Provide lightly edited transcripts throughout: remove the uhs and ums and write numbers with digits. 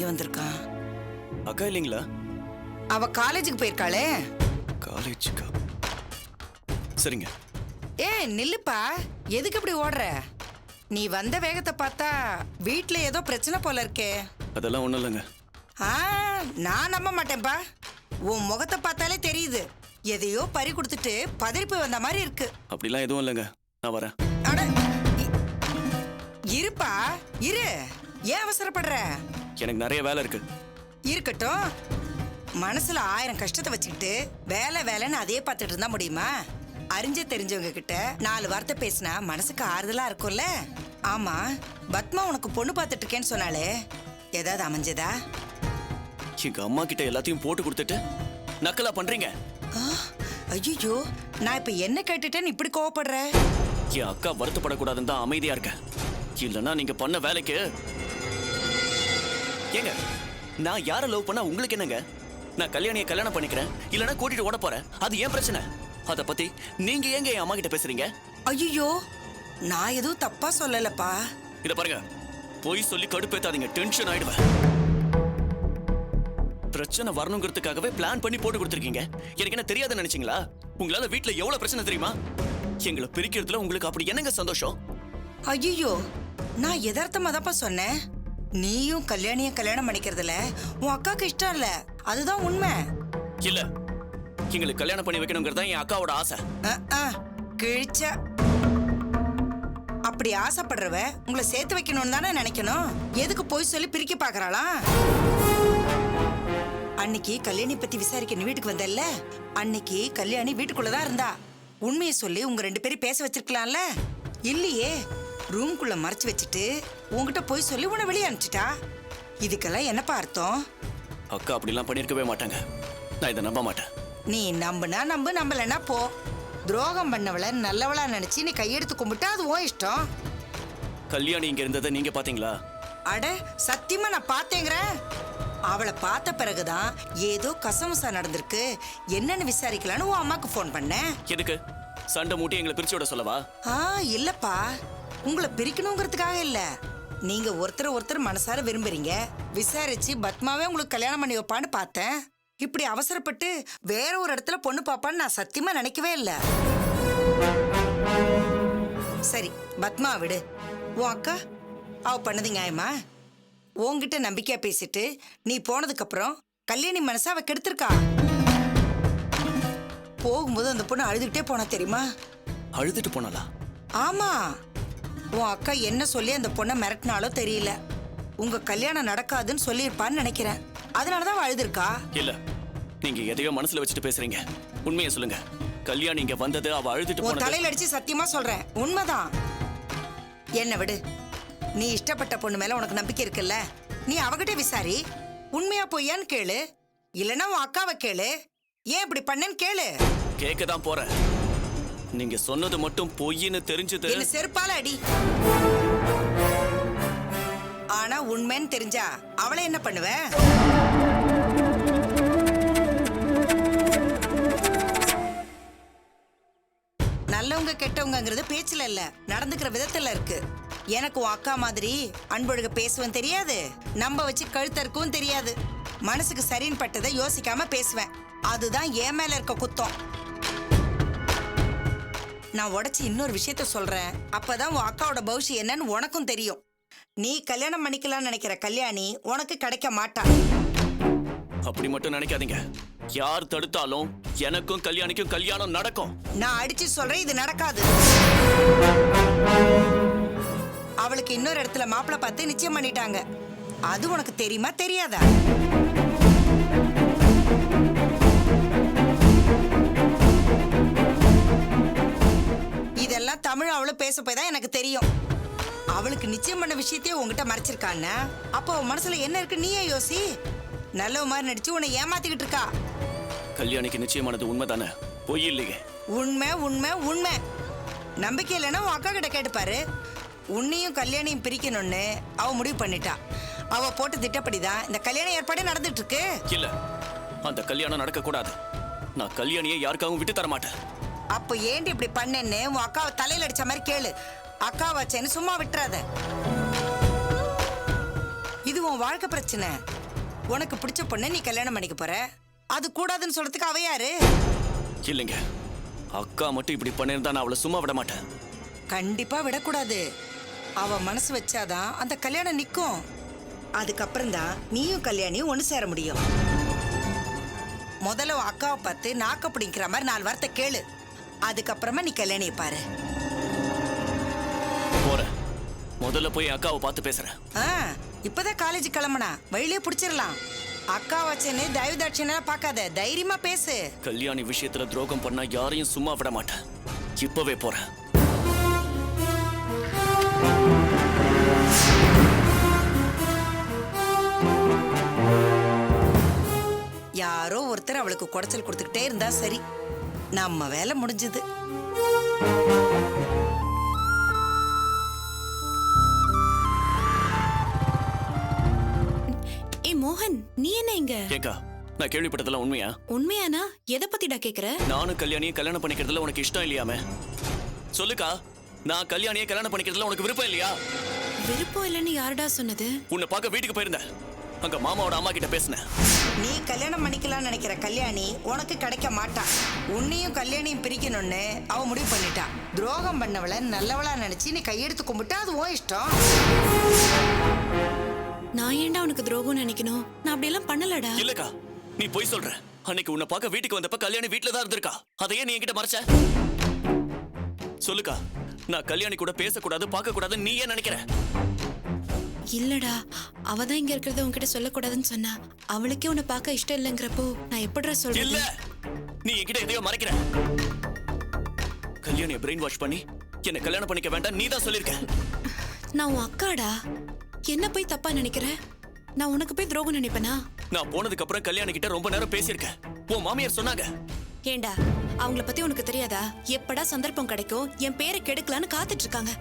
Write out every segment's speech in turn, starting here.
வந்திருக்கான்? அக்கா இல்லைங்களா? அவ காலேஜுக்கு போயிருக்காளே. காலேஜுக்கா? சரிங்க. நில்லுப்பா, எதுக்கு இப்படி ஓடுற? நீ வந்த வேகத்தை பார்த்தா வீட்ல ஏதோ பிரச்சனை போல இருக்கே. அதெல்லாம் ஒண்ணும் இல்லைங்க. நான் நம்ப மாட்டேன்பா. உன் முகத்தை பார்த்தாலே தெரியுது, எதையோ பறி கொடுத்துட்டு பதறிப்பு வந்த மாதிரி இருக்கு. அப்படிலாம் எதுவும் இல்லைங்க, நான் வரேன். அட இருப்பா, இரு. ஏன் அவசரப்படுற? எனக்கு நிறைய வேலை இருக்கு. இருக்கட்டும். மனசுல 1000 கஷ்டத்தை வச்சுக்கிட்டு வேலை வேலைன்னு அதே பார்த்துட்டு இருந்தா முடியுமா? அறிஞ்ச தெரிஞ்சவங்க கிட்ட 4 வார்த்தை பேசினா மனசுக்கு ஆறுதலா இருக்கும்ல. ஆமா, பத்மா உனக்கு பொண்ணு பார்த்துட்டு இருக்கேன்னு சொன்னாலே, ஏதாவது அமைஞ்சதா? எங்க அம்மா கிட்ட எல்லாத்தையும் போட்டு கொடுத்துட்டு நக்கலா பண்றீங்க. ஐயோ, நான் இப்ப என்ன கேட்டுட்டேன்னு இப்படி கோவப்படுற? என் அக்கா வருத்தப்படக்கூடாதுன்னு தான் அமைதியா இருக்கேன். இல்லைன்னா நீங்க பண்ண வேலைக்கு. ஏங்க, நான் யாரை லவ் பண்ணா உங்களுக்கு என்னங்க? நான் கல்யாணியை கல்யாணம் பண்ணிக்கிறேன், இல்லைன்னா கூட்டிட்டு ஓட போறேன். அது ஏன் பிரச்சனை? அத பத்தி நீங்க ஏங்க என் அம்மா கிட்ட பேசுறீங்க? ஐயோ, நான் எதுவும் தப்பா சொல்லலப்பா. இத பாருங்க, போய் சொல்லி கடுப்பேத்தாதீங்க, டென்ஷன் ஆயிடுவேன். பிரச்சனை வரணுங்கிறதுக்காகவே பிளான் பண்ணி போட்டு கொடுத்துருக்கீங்க. எனக்கு என்ன தெரியாதுன்னு நினைச்சீங்களா? உங்களால வீட்டுல எவ்வளவு பிரச்சனை தெரியுமா? எங்களை பிரிக்கிறதுல உங்களுக்கு அப்படி என்னங்க சந்தோஷம்? ஐயோ, நான் யதார்த்தமா தான்ப்பா சொன்னேன். நீயும் கல்யாணியும் கல்யாணம் பண்ணிக்கிறதுல உன் அக்காக்கு இஷ்டம் இல்ல, அதுதான் உண்மை. இல்ல, எங்களுக்கு கல்யாணம் பண்ணி வைக்கணுங்கிறது தான் என் அக்காவோட ஆசை. கிழிச்ச. அப்படி ஆசைப்படுறவ உங்களை சேர்த்து வைக்கணும்னு தானே நினைக்கணும். எதுக்கு போய் சொல்லி பிரிக்க பாக்குறாளா? அன்னைக்கு கல்யாணி பத்தி விசாரிக்க நீ வீட்டுக்கு வந்தல்ல, அன்னைக்கு கல்யாணி வீட்டுக்குள்ளதான் இருந்தா. உண்மையை சொல்லி உங்க 2 பேரும் பேச வச்சிருக்கலாம்ல. இல்லையே, ரூம்குள்ள மறைச்சு வச்சுட்டு உங்ககிட்ட போய் சொல்லி உன்னை வெளியே அனுப்பிச்சிட்டா. இதுக்கெல்லாம் என்னப்பா அர்த்தம்? அக்கா அப்படிலாம் பண்ணிருக்கவே மாட்டாங்க. நான் இதை நம்ப மாட்டேன். நீ நம்புனா நம்பு, நம்பலன்னா போ. துரோகம் பண்ணவளை நல்லவளா நினைச்சு நீ கையெடுத்து கும்பிட்டா அது உன் இஷ்டம். கல்யாணி இங்க இருந்ததை நீங்க பாத்தீங்களா? அட சத்தியமா நான் பார்த்தேங்கிறேன். அவளை பார்த்த பிறகுதான் ஏதோ கசமுசா நடந்திருக்கு, என்னன்னு விசாரிக்கலான்னு உன் அம்மாக்கு போன் பண்ணேன். எதுக்கு? சண்டை மூட்டி எங்களை பிரிச்சு விட சொல்லவா? இல்லப்பா, உங்களை பிரிக்கணுங்கிறதுக்காக இல்ல. நீங்க ஒருத்தர் மனசார விரும்புறீங்க. விசாரிச்சு பத்மாவே உங்களுக்கு கல்யாணம் பண்ணி வைப்பான்னு பார்த்தேன். இப்படி அவசரப்பட்டு வேற ஒரு இடத்துல பொண்ணு பாப்பான்னு நான் சத்தியமா நினைக்கவே இல்ல. சரி, பத்மா விடு. உன் அக்கா அவ பண்ணது நியாயமா? உன்கிட்ட நம்பிக்கையா பேசிட்டு நீ போனதுக்கு அப்புறம் கல்யாணி மனசா அவ கெடுத்திருக்கா. போகும்போது அந்த பொண்ணு அழுதுகிட்டே போனா தெரியுமா? அழுதுட்டு போனாலா? ஆமா, உன் அக்கா என்ன சொல்லி அந்த பொண்ணை மிரட்டினாலோ தெரியல. உங்க கல்யாணம் நடக்காதுன்னு சொல்லியிருப்பான்னு நினைக்கிறேன். அதனாலதான் அழுதுருக்கா. இல்ல, நீங்க எதையோ மனசுல வச்சுட்டு பேசுறீங்க. உண்மையை சொல்லுங்க. கல்யாணி இங்க வந்தது அவ அழுதுட்டு போனது. தலையில அடிச்சு சத்தியமா சொல்றேன், உண்மைதான். என்ன விடு, நீ இஷ்டப்பட்ட பொண்ணு மேல உனக்கு நம்பிக்கை இருக்குல்ல, நீ அவகிட்ட விசாரி. உண்மையா பொய்யான்னு கேளு, இல்லனா உன் அக்காவை கேளு. ஏன் இப்படி பண்ணேன்னு கேளு. கேட்கதான் போறேன். நீங்க சொன்னது மட்டும் பொய்ன்னு தெரிஞ்சது. என்ன செருப்பால அடி. ஆனா உண்மைன்னு தெரிஞ்சா அவளை என்ன பண்ணுவ? நல்லவங்க கெட்டவங்கிறது பேச்சுல இல்ல, நடந்துக்கிற விதத்துல இருக்கு. எனக்கு உன் அக்கா மாதிரி அன்பொழுக பேசுவேன் தெரியாது, நம்ப வச்சு கழுத்தறுக்கவும் தெரியாது. மனசுக்கு சரின்னு பட்டதை யோசிக்காம பேசுவேன். அதுதான் என் மேல இருக்க குத்தம். நான் உடைச்சு இன்னொரு விஷயத்த சொல்றேன், அப்பதான் உன் அக்காவோட பௌஷி என்னன்னு உனக்கும் தெரியும். நீ கல்யாணம் பண்ணிக்கலாம்னு நினைக்கிற கல்யாணி உனக்கு கிடைக்க மாட்டா. அப்படி மட்டும் நினைக்காதீங்க. யார் தடுத்தாலும் எனக்கும் கல்யாணிக்கும் கல்யாணம் நடக்கும். நான் அடிச்சு சொல்றேன், இது நடக்காது. அவளுக்கு இன்னொரு இடத்துல மாப்பிள்ளை பார்த்து நிச்சயம் பண்ணிட்டாங்க. அது உனக்கு தெரியுமா தெரியாதா? இதெல்லாம் தமிழ் அவளும் பேச போய் தான் எனக்கு தெரியும். அவளுக்கு நிச்சயம் பண்ண விஷயத்தையே உங்ககிட்ட மறைச்சிருக்கான்னா அப்போ அவன் மனசுல என்ன இருக்கு நீயே யோசி. நல்ல மாதிரி நடிச்சு உன்னை ஏமாத்திக்கிட்டு இருக்கா. கல்யாணிக்கு நிச்சயமானது உண்மைதானே, பொய் இல்லையே? உண்மை உண்மை உண்மை. நம்பிக்கை இல்லைன்னா உன் அக்கா கிட்ட கேட்டுப்பாரு. உன்னையும் கல்யாணியும் பிரிக்கணும்னு அவ முடிவு பண்ணிட்டா. அவ போட்ட திட்டப்படிதான் இந்த கல்யாண ஏற்பாடே நடந்துட்டு இருக்கு. இல்ல, அந்த கல்யாணம் நடக்க கூடாது. நான் கல்யாணியை யாருக்காகவும் விட்டு தர மாட்டேன். அப்ப ஏண்டி இப்படி பண்ணேன்னு உன் அக்காவை தலையில அடிச்ச மாதிரி கேளு. அக்கா வச்சேன்னு சும்மா விட்டுறாத. இது உன் வாழ்க்கை பிரச்சனை. உனக்கு பிடிச்ச பொண்ணை நீ கல்யாணம் பண்ணிக்க போற, அது கூடாதுன்னு சொல்றதுக்கு அவ யாரு? இல்லைங்க, அக்கா மட்டும் இப்படி பண்ணிருந்தா நான் அவளை சும்மா விட மாட்டேன். கண்டிப்பா விடக்கூடாது. அவ மனசு வச்சாதான் அந்த கல்யாணம் நிக்கும். அதுக்கப்புறம் தான் நீயும் கல்யாணியும் ஒண்ணு சேர முடியும். முதல்ல உன் அக்காவை பார்த்து நாக்க பிடிக்கிற மாதிரி 4 வார்த்தை கேளு. அதுக்கப்புறமா நீ கல்யாணியை பாரு. போறேன், முதல்ல போய் அக்காவை பார்த்து பேசுறேன். இப்பதான் காலேஜ் கிளம்புனா வழியிலே பிடிச்சிடலாம். அக்கா வச்சேன்னு தயவு தாட்சியெல்லாம் பார்க்காத, தைரியமா பேசு. கல்யாணி விஷயத்துல துரோகம் பண்ணா யாரையும் சும்மா விட மாட்டேன். இப்பவே போறேன். யாரோ ஒருத்தர் அவளுக்கு குடைச்சல் கொடுத்துக்கிட்டே இருந்தா சரி, நம்ம வேலை முடிஞ்சது. மோகன், நீ என்ன இங்க? ஏக்கா, நான் கேள்விப்பட்டதெல்லாம் உண்மையா? உண்மையானா? எதை பத்திடா கேக்குற? நானும் கல்யாணியை கல்யாணம் பண்ணிக்கிறதுல உனக்கு இஷ்டம் இல்லையாமே? சொல்லுக்கா, நான் கல்யாணியை கல்யாணம் பண்ணிக்கிறதுல உனக்கு விருப்பம் இல்லையா? விருப்பம் இல்லைன்னு யாருடா சொன்னது? உன்னை பார்க்க வீட்டுக்கு போயிருந்தேன். அங்க மாமாவோட அம்மா கிட்ட பேசினேன். நீ கல்யாணம் பண்ணிக்கலாம்னு நினைக்கிற கல்யாணி உனக்கு கிடைக்க மாட்டா. உன்னையும் கல்யாணியும் பிரிக்கணும்னு அவ முடிவு பண்ணிட்டா. துரோகம் பண்ணவளை நல்லவளா நினைச்சு நீ கையெடுத்து கும்பிட்டா அது உன் இஷ்டம். நான் ஏன்டா உனக்கு துரோகம் நினைக்கணும்? நான் அப்படி எல்லாம் பண்ணலடா. இல்லக்கா, நீ போய் சொல்ற. அன்னைக்கு உன்னை பார்க்க வீட்டுக்கு வந்தப்ப கல்யாணி வீட்டுல தான் இருந்திருக்கா. அதையே நீ என்கிட்ட மறைச்ச? சொல்லுக்கா, நான் கல்யாணி கூட பேசக்கூடாது, பார்க்க கூடாது நீ ஏன் நினைக்கிற? இல்லடா, அவதான் இங்க இருக்கிறத உன்கிட்ட சொல்லக்கூடாதுன்னு சொன்னா. அவளுக்கே உன்னை பார்க்க இஷ்டம் இல்லைங்கிறப்போ நான் எப்படிடா இல்ல, சொல்றது? நீ என்கிட்ட எதையோ மறைக்கிற. கல்யாணியை பிரெயின் வாஷ் பண்ணி என்ன கல்யாணம் பண்ணிக்க வேண்டாம் நீ தான் சொல்லிருக்க. நான் உன் அக்காடா, என்ன போய் தப்பா நினைக்கிற? நான் உனக்கு போய் துரோகம் நினைப்பேனா? நான் போனதுக்கு அப்புறம் கல்யாணி கிட்ட ரொம்ப நேரம் பேசியிருக்கேன். உன் மாமியார் சொன்னாங்க. ஏண்டா, அவங்கள பத்தி உனக்கு தெரியாதா? எப்படா சந்தர்ப்பம் கிடைக்கும் என் பேரை கெடுக்கலான்னு காத்துட்டு இருக்காங்க.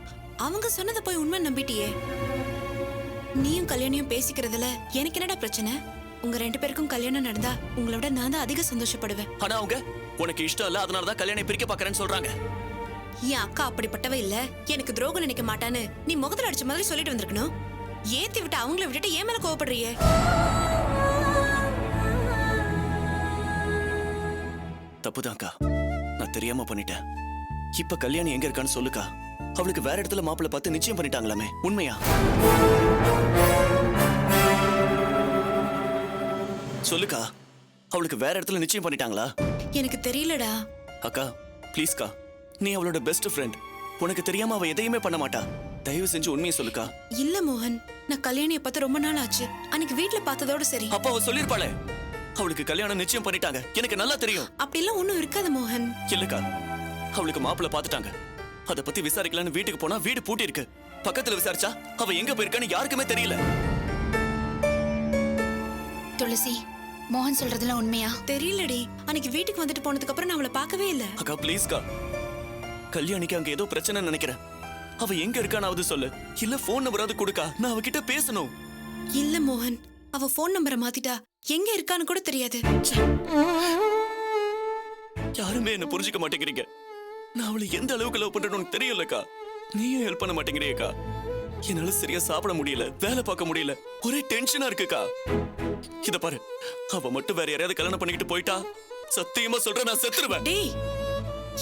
அவங்க சொன்னதை போய் உண்மை நம்பிட்டியே. நீயும் கல்யாணியும் பேசிக்கிறதுல எனக்கு என்னடா பிரச்சனை? உங்க 2 பேருக்கும் கல்யாணம் நடந்தா உங்களை விட நான் தான் அதிக சந்தோஷப்படுவேன். ஆனா அவங்க உனக்கு இஷ்டம் இல்ல, அதனாலதான் கல்யாணி பிரிக்க பாக்குறேன்னு சொல்றாங்க. என் அக்கா அப்படிப்பட்டவ இல்ல, எனக்கு துரோகம் நினைக்க மாட்டான்னு நீ முகத்துல அடிச்ச மாதிரி சொல்லிட்டு வந்திருக்கணும். ஏத்தி விட்டு அவங்கள விட்டுட்டு ஏன் மேல கோவப்படுறியே? தப்புதான்க்கா, நான் தெரியாம பண்ணிட்டேன். இப்ப கல்யாணி எங்க இருக்கான்னு சொல்லுக்கா. அவளுக்கு வேற இடத்துல மாப்பிள்ளை பார்த்து நிச்சயம் பண்ணிட்டாங்களாமே, உண்மையா? சொல்லுக்கா, அவளுக்கு வேற இடத்துல நிச்சயம் பண்ணிட்டாங்களா? எனக்கு தெரியலடா. அக்கா ப்ளீஸ்க்கா, நீ அவளோட பெஸ்ட் ஃப்ரெண்ட். உனக்கு தெரியாம அவ எதையுமே பண்ண மாட்டா. தயவு செஞ்சு உண்மையை சொல்லுக்கா. இல்ல மோகன், நான் கல்யாணியை பார்த்து ரொம்ப நாள் ஆச்சு. அன்னைக்கு வீட்டுல பார்த்ததோட சரி. அப்ப அவ சொல்லிருப்பாளே, அவளுக்கு கல்யாணம் நிச்சயம் பண்ணிட்டாங்க, எனக்கு நல்லா தெரியும். அப்படிலாம் ஒண்ணும் இருக்காது மோகன். இல்லக்கா, அவளுக்கு மாப்பிள்ளை பார்த்துட்டாங்க. அத பத்தி விசாரிக்கலான்னு வீட்டுக்கு போனா வீடு பூட்டி இருக்கு. பக்கத்துல விசாரிச்சா அவ எங்க போயிருக்கான்னு யாருக்குமே தெரியல. துளசி, மோகன் சொல்றதுலாம் உண்மையா? தெரியலடி, அன்னைக்கு வீட்டுக்கு வந்துட்டு போனதுக்கு அப்புறம் நான் அவளை பார்க்கவே இல்ல. அக்கா ப்ளீஸ்க்கா, கல்யாணிக்கு அங்க ஏதோ பிரச்சனை நினைக்கிறேன். அவ எங்க இருக்கானாவது சொல்லு, இல்ல போன் நம்பராவது கொடுக்கா, நான் அவகிட்ட பேசணும். இல்ல மோகன், அவ போன் நம்பரை மாத்திட்டா. எங்க இருக்கான்னு கூட தெரியாது. யாருமே என்ன புரிஞ்சுக்க மாட்டேங்கிறீங்க. நான் அவளை எந்த அளவுக்கு லவ் பண்றேன்னு தெரியலக்கா. நீயும் ஹெல்ப் பண்ண மாட்டேங்கிறீக்கா. என்னால சரியா சாப்பிட முடியல, வேலை பார்க்க முடியல, ஒரே டென்ஷனா இருக்குக்கா. இத பாரு, அவ மட்டும் வேற யாரையாவது கல்யாணம் பண்ணிக்கிட்டு போயிட்டா சத்தியமா சொல்றேன், நான் செத்துருவேன். டேய்,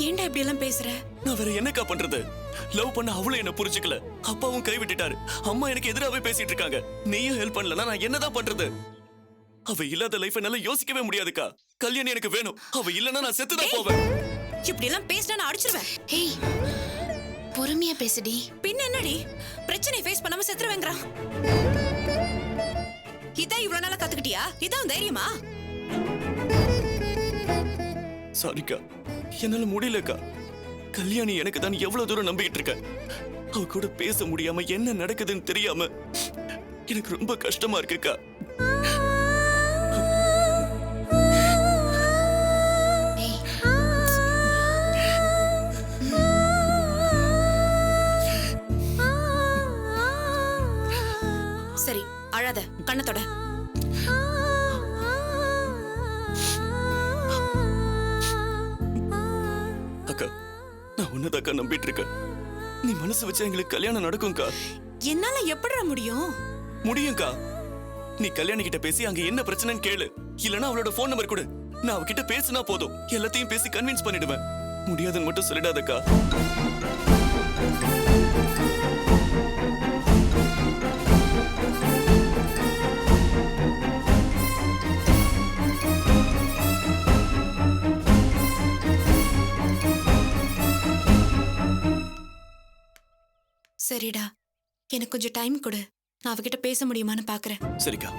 ஏன்டா இப்படி எல்லாம் பேசுற? நான் வேற என்னக்கா பண்றது? லவ் பண்ண அவளும் என்ன புரிஞ்சுக்கல, அப்பாவும் கை விட்டுட்டாரு, அம்மா எனக்கு எதிராவே பேசிட்டு இருக்காங்க. நீயும் ஹெல்ப் பண்ணலன்னா நான் என்னதான் பண்றது? அவ இல்லாத லைஃப் என்னால யோசிக்கவே முடியாதுக்கா. கல்யாணி எனக்கு வேணும், அவ இல்லன்னா நான் செத்துதான் போவேன். இப்படி எல்லாம் பேசினா நான் அடிச்சிருவேன். ஏய், பொறுமையா பேசுடி. பின்ன என்னடி, பிரச்சனை ஃபேஸ் பண்ணாம செத்துருவேங்கறான். இதான் இவ்வளவு நாளா கத்துக்கிட்டியா? இதான் தைரியமா? சாரிக்கா, என்னால முடியலக்கா. கல்யாணி எனக்கு தான் எவ்வளவு தூரம் நம்பிக்கிட்டு இருக்க. அவ கூட பேச முடியாம என்ன நடக்குதுன்னு தெரியாம எனக்கு ரொம்ப கஷ்டமா இருக்குக்கா. ஏய், சரி, அழாத, கண்ணத்தோட. அக்கா, நான் உன்னதாக்கா நம்பிட்டு இருக்கேன். நீ மனசு வச்சா எங்களுக்கு கல்யாணம் நடக்கும்க்கா. என்னால எப்படிடா முடியும்? முடியும்க்கா. நீ கல்யாணி கிட்ட பேசி அங்க என்ன பிரச்சனைன்னு கேளு. இல்லனா அவளோட ஃபோன் நம்பர் கொடு. நான் அவகிட்ட பேசினா போதும், எல்லாத்தையும் பேசி கன்வின்ஸ் பண்ணிடுவேன். முடியாதுன்னு மட்டும் சொல்லிடாதக்கா. சரிடா, எனக்கு கொஞ்சம் டைம் கொடு. நான் அவகிட்ட பேச முடியுமான்னு பாக்குறேன். சரிக்கா,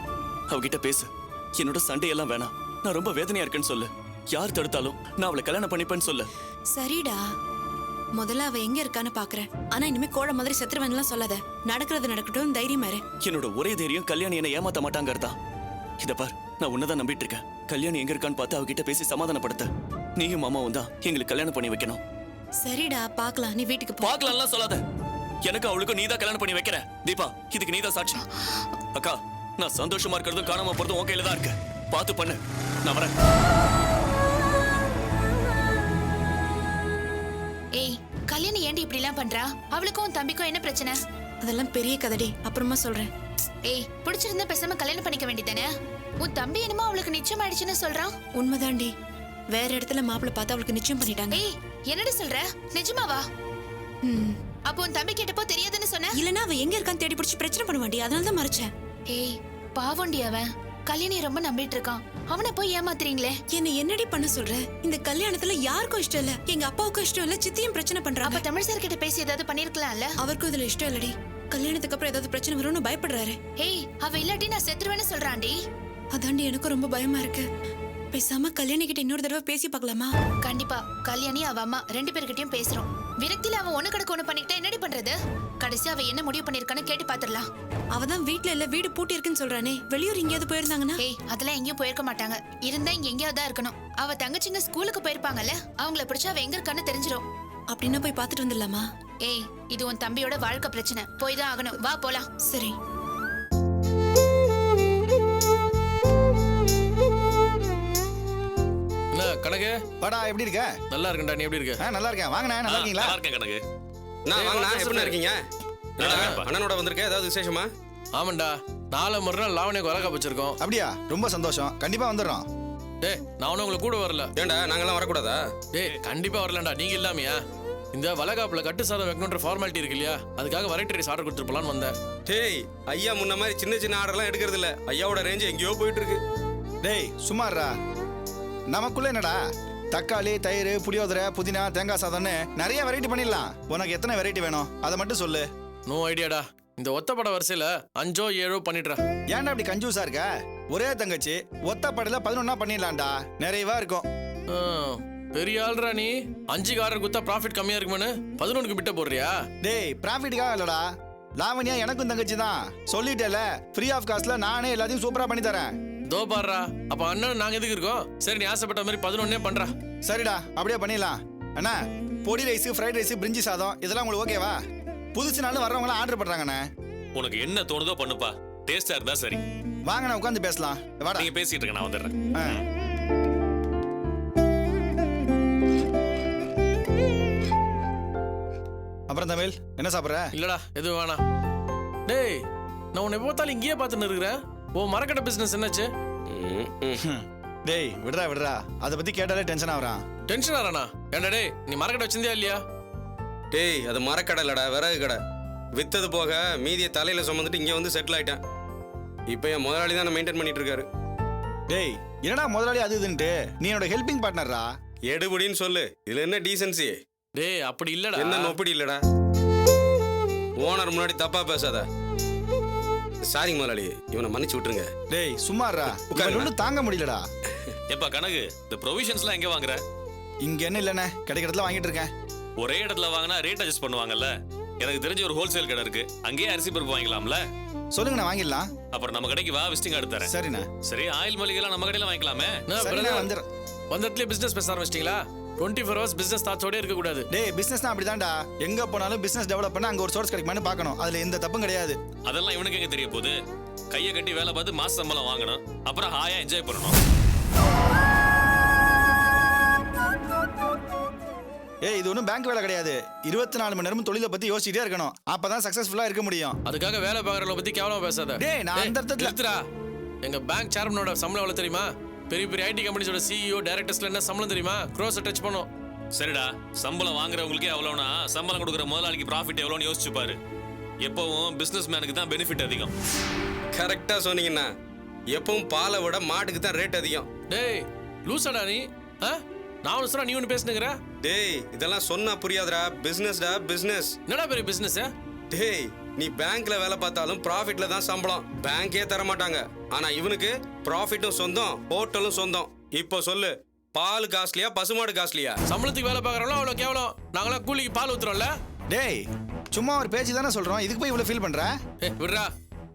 அவகிட்ட பேசு. என்னோட சண்டை எல்லாம் வேணாம். நான் ரொம்ப வேதனையா இருக்கேன்னு சொல்லு. யார் தடுத்தாலும் நான் அவளை கல்யாணம் பண்ணிப்பேன்னு சொல்லு. சரிடா, முதல்ல அவ எங்க இருக்கான்னு பாக்குறேன். ஆனா இனிமே கோழ மாதிரி செத்துருவேன்லாம் சொல்லாத. நடக்கிறது நடக்கட்டும், தைரியமா இரு. என்னோட ஒரே தைரியம் கல்யாணி என்னை ஏமாத்த மாட்டாங்கிறதா. இத பார், நான் உன்னதான் நம்பிட்டு இருக்கேன். கல்யாணி எங்க இருக்கான்னு பார்த்து அவகிட்ட பேசி சமாதானப்படுத்த. நீயும் மாமாவும் தான் எங்களுக்கு கல்யாணம் பண்ணி வைக்கணும். சரிடா, பாக்கலாம். நீ வீட்டுக்கு போ. பார்க்கலாம்லாம் சொல்லாத. எனக்கு அவளுக்கும் நீதான் கல்யாணம் பண்ணி வைக்கிற. தீபா, இதுக்கு நீதான் சாட்சி. அக்கா, நான் சந்தோஷமா இருக்கிறதும் காணாம போறதும் உன் கையில தான் இருக்கு. பார்த்து பண்ணு. நான் வரேன். ஏய், கல்யாணி ஏண்டி இப்படி எல்லாம் பண்றா? அவளுக்கும் உன் தம்பிக்கும் என்ன பிரச்சனை? அதெல்லாம் பெரிய கதடி, அப்புறமா சொல்றேன். ஏய், பிடிச்சிருந்தா பேசாம கல்யாணம் பண்ணிக்க வேண்டியதானே? உன் தம்பி என்னமோ அவளுக்கு நிச்சயம் ஆயிடுச்சுன்னு சொல்றான். உண்மைதாண்டி, வேற இடத்துல மாப்பிள்ளை பார்த்து அவளுக்கு நிச்சயம் பண்ணிட்டாங்க. ஏய், என்னடி சொல்ற? நிஜமாவா? ம். அப்போ உன் தம்பி கேட்டப்போ தெரியாதுன்னு சொன்ன? இல்லனா அவ எங்க இருக்கான்னு தேடி பிடிச்சி பிரச்சனை பண்ணுவாண்டி, அதனால தான் மறைச்சேன். ஏய், பாவண்டி அவன். கல்யாணி ரொம்ப நம்பிட்டு இருக்கான். அவனை போய் ஏமாத்துறீங்களே. என்ன என்னடி பண்ண சொல்ற? இந்த கல்யாணத்துல யாருக்கும் இஷ்டம் இல்ல. எங்க அப்பாவுக்கும் இஷ்டம் இல்ல, சித்தியும் பிரச்சனை அப்ப பண்றாங்க. தமிழ் சார் கிட்ட பேசி ஏதாவது பண்ணிருக்கலாம்ல? அவருக்கும் இதுல இஷ்டம் இல்லடி. கல்யாணத்துக்கு அப்புறம் ஏதாவது பிரச்சனை வரும்னு பயப்படுறாரு. ஏய், அவ இல்லாட்டி நான் செத்துருவேன்னு சொல்றான்டி. அதாண்டி எனக்கும் ரொம்ப பயமா இருக்கு. பேசாம கல்யாணி கிட்ட இன்னொரு தடவை பேசி பார்க்கலாமா? கண்டிப்பா கல்யாணி அவ அம்மா 2 பேர்கிட்டயும் பேசுறோம். விரக்தியில அவன் ஒண்ணு கடக்க ஒண்ணு பண்ணிக்கிட்டா என்னடி பண்றது? கடைசி அவ என்ன முடிவு பண்ணிருக்கான்னு கேட்டு பாத்துடலாம். அவதான் வீட்ல இல்ல, வீடு பூட்டி இருக்குன்னு சொல்றானே. வெளியூர் எங்கேயாவது போயிருந்தாங்கன்னா? ஏய், அதெல்லாம் எங்கேயும் போயிருக்க மாட்டாங்க. இருந்தா இங்க எங்கேயாவது தான் இருக்கணும். அவ தங்கச்சிங்க ஸ்கூலுக்கு போயிருப்பாங்கல்ல, அவங்கள பிடிச்சா அவ எங்க இருக்கான்னு தெரிஞ்சிடும். அப்படின்னா போய் பாத்துட்டு வந்துடலாமா? ஏய், இது உன் தம்பியோட வாழ்க்கை பிரச்சனை. போய் தான் ஆகணும். வா போலாம். சரி. என்ன கணக்கு? வாடா, எப்படி இருக்க? நல்லா இருக்கேன்டா, நீ எப்படி இருக்க? நல்லா இருக்கேன். வாங்கண்ணே, நல்லா இருக்கீங்களா? நல்லா இருக்கேன் கணக்கு. வாங்கண்ணா, எப்படி இருக்கீங்க? அண்ணனோட வந்திருக்க, ஏதாவது விசேஷமா? ஆமாண்டா, நாளை மறுநாள் லாவணிக்கு வளர்க்க வச்சிருக்கோம். அப்படியா? ரொம்ப சந்தோஷம். கண்டிப்பா வந்துடுறோம். டேய், நான் ஒன்னும் உங்களை கூட வரல. ஏண்டா, நாங்கெல்லாம் வரக்கூடாதா? டேய், கண்டிப்பா வரலண்டா, நீங்க இல்லாமையா? இந்த வளகாப்புல கட்டு சாதம் வைக்கணுன்ற ஃபார்மாலிட்டி இருக்கு இல்லையா, அதுக்காக வெரைட்டி ரைஸ் ஆர்டர் கொடுத்துருப்பலான்னு வந்தேன். டேய், ஐயா முன்ன மாதிரி சின்ன சின்ன ஆர்டர்லாம் எடுக்கிறது இல்ல. ஐயாவோட ரேஞ்ச் எங்கேயோ போயிட்டு இருக்கு. டேய், சும்மாறா. நமக்குள்ள என்னடா, தக்காளி, தயிர், புளியோதரை, புதினா, தேங்காய் சாதம்னு நிறைய வெரைட்டி பண்ணிடலாம். உனக்கு எத்தனை வெரைட்டி வேணும் அதை மட்டும் சொல்லு. நோ ஐடியாடா. இந்த ஒத்தப்பட வரிசையில 5ஓ 7ஓ பண்ணிடுறா. ஏன்டா அப்படி கஞ்சூஸா இருக்க? ஒரே தங்கச்சி ஒத்த படையில 11 பண்ணிடலாம்டா, நிறையவா இருக்கும். ஆ, பெரிய ஆள்ரா நீ. 5க்கு ஆர்டர் கொடுத்தா ப்ராஃபிட் கம்மியா இருக்குமான்னு 11க்கு பிட்ட போடுறியா? டேய், ப்ராஃபிட்டுக்காக இல்லடா. லாவண்யா எனக்கும் தங்கச்சி தான். சொல்லிட்டேல, ஃப்ரீ ஆஃப் காஸ்ட்ல நானே எல்லாத்தையும் சூப்பரா பண்ணி தரேன். தோ பாடுறா. அப்ப அண்ணன் நாங்க எதுக்கு இருக்கோம்? சரி, நீ ஆசைப்பட்ட மாதிரி 11 பண்றா. சரிடா, அப்படியே பண்ணிடலாம். அண்ணா, பொடி ரைஸ், ஃப்ரைட் ரைஸ், பிரிஞ்சி சாதம் இதெல்லாம் உங்களுக்கு ஓகேவா? புதுசு நாள் வர்றவங்களாம் ஆர்டர் பண்றாங்கண்ணே. உனக்கு என்ன தோணுதோ பண்ணுப்பா. டேஸ்டா இருந்தா சரி. வாங்கண்ணா, உட்காந்து பேசலாம். வாடா. நீங்க பேசிட்டு இருக்க, நான் வந்துடுறேன். ஆ. அப்புறம் தமிழ், என்ன சாப்பிட்ற? இல்லடா, எதுவும் வேணாம். டேய், நான் உன்னை பார்த்தாலும் இங்கேயே பார்த்துன்னு இருக்கிறேன். ஓ, மரக்கடை பிசினஸ் என்னாச்சு? டேய், விடுறா. அதை பத்தி கேட்டாலே டென்ஷன் ஆகுறான். டென்ஷன் ஆறானா? ஏண்டா டேய், நீ மரக்கடை வச்சிருந்தியா இல்லையா? டேய், அது மரக்கடை இல்லடா, விறகு கடை. வித்தது போக மீதியை தலையில சுமந்துட்டு இங்க வந்து செட்டில் ஆயிட்டேன். இப்போ என் முதலாளி தான் மெயின்டைன் பண்ணிட்டு இருக்காரு. டேய், என்னடா முதலாளி அது இதுன்ட்டு? நீ என்னோட ஹெல்பிங் பார்ட்னரா? எடுபடின்னு சொல்லு. இதுல என்ன டீசன்சி? டேய், அப்படி இல்லடா. என்ன நொப்படி இல்லடா. ஓனர் முன்னாடி தப்பா பேசாத. சாரி முதலாளி, இவனை மன்னிச்சு விட்டுருங்க. டேய், சும்மாறா. உட்காந்து தாங்க முடியலடா. எப்பா கணக்கு, இந்த ப்ரொவிஷன்ஸ்லாம் எங்க வாங்குற? இங்க என்ன இல்லண்ணே, கிடைக்கிற இடத்துல வாங்கிட்டு இருக்கேன். ஒரே இடத்துல வாங்கினா ரேட் அட்ஜஸ்ட் பண்ணுவாங்கல்ல. எனக்கு தெரிஞ்ச ஒரு ஹோல்சேல் கடை இருக்கு, அங்கேயே அரிசி பருப்பு வாங்கிக்கலாம்ல. சொல்லுங்கண்ணா, வாங்கிடலாம். அப்புறம் நம்ம கடைக்கு வா, விசிட்டிங் கார்டு தரேன். சரிண்ணா. சரி, ஆயில் மளிகைலாம் நம்ம கடையில வாங்கிக்கலாமே. சரிண்ணா, வந்துடுறேன். வந்ததுலயே பிசினஸ் பேச ஆரம்பிச்சிட்டீங்களா? 24 hours பிசினஸ் தாட்சோட இருக்க கூடாது. டேய், பிசினஸ்னா அப்படிதான்டா. எங்க போனாலும் பிசினஸ் டெவலப் பண்ண அங்க ஒரு சோர்ஸ் கிடைக்குமான்னு பார்க்கணும். அதுல எந்த தப்பும் கிடையாது. அதெல்லாம் இவனுக்கு எங்க தெரிய போகுது? கையை கட்டி வேலை பார்த்து மாச சம்பளம் வாங்கணும், அப்புறம் ஹாயா என்ஜாய் பண்ணணும். ஏய், இது ஒன்றும் பேங்க் வேலை கிடையாது. 24 மணி நேரமும் தொழிலை பத்தி யோசிச்சுட்டே இருக்கணும். அப்பதான் சக்சஸ்ஃபுல்லா இருக்க முடியும். அதுக்காக வேலை பார்க்கறவங்கள பத்தி கேவலமா பேசாத. டேய், நான் அந்த இடத்துல நிறுத்துடா. எங்க பேங்க் சேர்மனோட சம்பளம் எவ்வளவு தெரியுமா? பெரிய பெரிய ஐடி கம்பெனிஸோட சிஇஓ டைரக்டர்ஸ்ல என்ன சம்பளம் தெரியுமா? க்ரோஸை டச் பண்ணும். சரிடா, சம்பளம் வாங்குறவங்களுக்கே எவ்வளோனா சம்பளம் கொடுக்குற முதலாளிக்கு ப்ராஃபிட் எவ்வளோன்னு யோசிச்சு பாரு. எப்பவும் பிசினஸ் மேனுக்கு தான் பெனிஃபிட் அதிகம். கரெக்டா சொன்னீங்கண்ணா. எப்பவும் பாலை விட மாட்டுக்கு தான் ரேட் அதிகம். டேய் லூசாடா நீ? நான் ஒன்று சொன்னா நீ ஒன்று பேசுனுங்கிற? டேய் இதெல்லாம் சொன்னா புரியாதுடா. பிசினஸ்டா பிசினஸ். என்னடா பெரிய பிசினஸ்? டேய் நீ பேங்க்ல வேலை பார்த்தாலும் ப்ராஃபிட்ல தான் சம்பளம். பேங்கே தர மாட்டாங்க. ஆனா இவனுக்கு ப்ராஃபிட்டும் சொந்தம், ஹோட்டலும் சொந்தம். இப்போ சொல்லு, பால் காஸ்ட்லியா பசுமாடு காஸ்ட்லியா? சம்பளத்துக்கு வேலை பார்க்குறோம்ல அவ்வளோ கேவலம். நாங்களாம் கூலிக்கு பால் ஊத்துறோம்ல. டேய் சும்மா ஒரு பேச்சு தானே சொல்றோம், இதுக்கு போய் இவ்வளவு ஃபீல் பண்ற? விடுறா,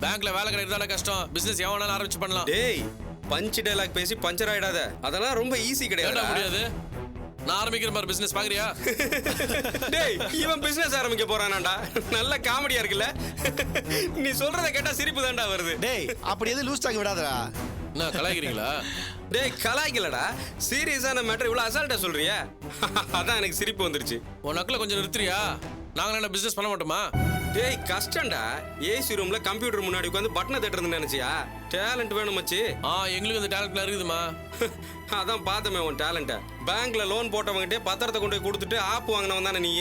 பேங்க்ல வேலை கிடைக்கிறதால கஷ்டம். பிசினஸ் எவனாலும் ஆரம்பிச்சு பண்ணலாம். டேய் பஞ்ச் டைலாக் பேசி பஞ்சர் ஆயிடாத. அதெல்லாம் ரொம்ப ஈஸி ஏன்டா கிடையாது. முடியாது? நான் ஆரம்பிக்கிற மாதிரி பிசினஸ் பாக்குறியா? டேய் இவன் பிசினஸ் ஆரம்பிக்க போறானாடா. நல்ல காமெடியா இருக்குல்ல. நீ சொல்றத கேட்டா சிரிப்பு தான்டா வருது. டேய் அப்படி எது லூஸ் டாக் விடாதடா. என்ன கலாய்க்கிறீங்களா? டேய் கலாய்க்கலடா, சீரியஸான மேட்டர் இவ்வளவு அசால்ட்டா சொல்றியா? அதான் எனக்கு சிரிப்பு வந்துருச்சு. உன் நக்கில் கொஞ்சம் நிறுத்துறியா? நாங்க என்ன பிசினஸ் பண்ண மாட்டோமா? டேய் கஷ்டம்டா. ஏசி ரூம்ல கம்ப்யூட்டர் முன்னாடி உட்காந்து பட்டனை தட்டுறதுன்னு நினைச்சியா? டேலண்ட் வேணும் மச்சி. எங்களுக்கு இந்த டேலண்ட்லாம் இருக்குதுமா. அதான் பார்த்தமே உன் டேலண்ட. பேங்க்ல லோன் போட்டவங்கிட்டே பத்திரத்தை கொண்டு போய் கொடுத்துட்டு ஆப்பு வாங்கினவன் தானே நீ?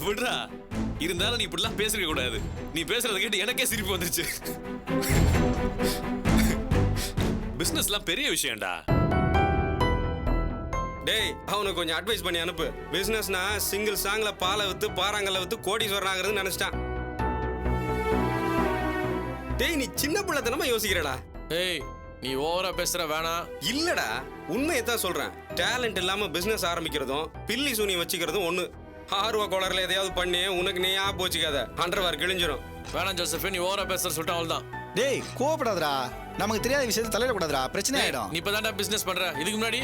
விடுறா, இருந்தாலும் நீ இப்படிலாம் பேசிருக்க கூடாது. நீ பேசுறத கேட்டு எனக்கே சிரிப்பு வந்துருச்சு. பிசினஸ்லாம் பெரிய விஷயம்டா. டேய் அவனுக்கு கொஞ்சம் அட்வைஸ் பண்ணி அனுப்பு. பிசினஸ்னா சிங்கிள் சாங்ல பாலை வித்து பாறாங்கல்ல வித்து கோடீஸ்வரன் ஆகுறதுன்னு நினைச்சிட்டான். டேய் நீ சின்ன பிள்ளைத்தனமா யோசிக்கிறடா. ஏய் நீ ஓவரா பேசுற வேணாம். இல்லடா உண்மையை தான் சொல்றேன். டேலண்ட் இல்லாம பிசினஸ் ஆரம்பிக்கிறதும் பில்லி சூனி வச்சுக்கிறதும் ஒண்ணு. ஆர்வ கோளர்ல எதையாவது பண்ணி உனக்கு நீ ஆப் வச்சுக்காத. அண்டர்வேர் கிழிஞ்சிரும். வேணாம் ஜோசப், நீ ஓவரா பேசுற சொல்லிட்டு அவ்வளவுதான். டேய் கோவப்படாதடா, நமக்கு தெரியாத விஷயத்தை தலையிட கூடாதுடா, பிரச்சனை ஆயிடும். நீ இப்பதான்டா பிசினஸ் பண்ற. இதுக்கு முன்னாடி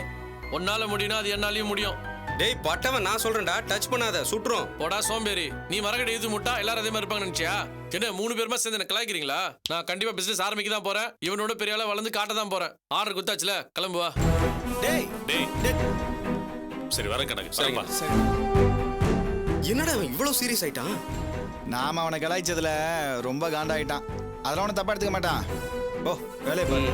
உன்னால முடியும்னா அது என்னாலையும் முடியும். டேய் பட்டவன் நான் சொல்றேன்டா, டச் பண்ணாத, சுட்டுரும். போடா சோம்பேறி. நீ மரக்கடை இது முட்டா எல்லாரும் அதே மாதிரி இருப்பாங்க நினைச்சியா? என்ன 3 பேருமா சேர்ந்து என்ன கலாய்க்கிறீங்களா? நான் கண்டிப்பா பிசினஸ் ஆரம்பிக்க தான் போறேன். இவனோட பெரிய ஆளா வளர்ந்து காட்ட தான் போறேன். ஆர்டர் குத்தாச்சுல, கிளம்பு வா. டேய் டேய் டேய். சரி வர கணக்கு. சரிப்பா. சரிப்பா. என்னடா இவன் இவ்வளவு சீரியஸ் ஆயிட்டான்? நாம அவனை கலாய்ச்சதுல ரொம்ப காண்டாயிட்டான். அதெல்லாம் அவனை தப்பா எடுத்துக்க மாட்டான். ஓ வேலையை பாரு.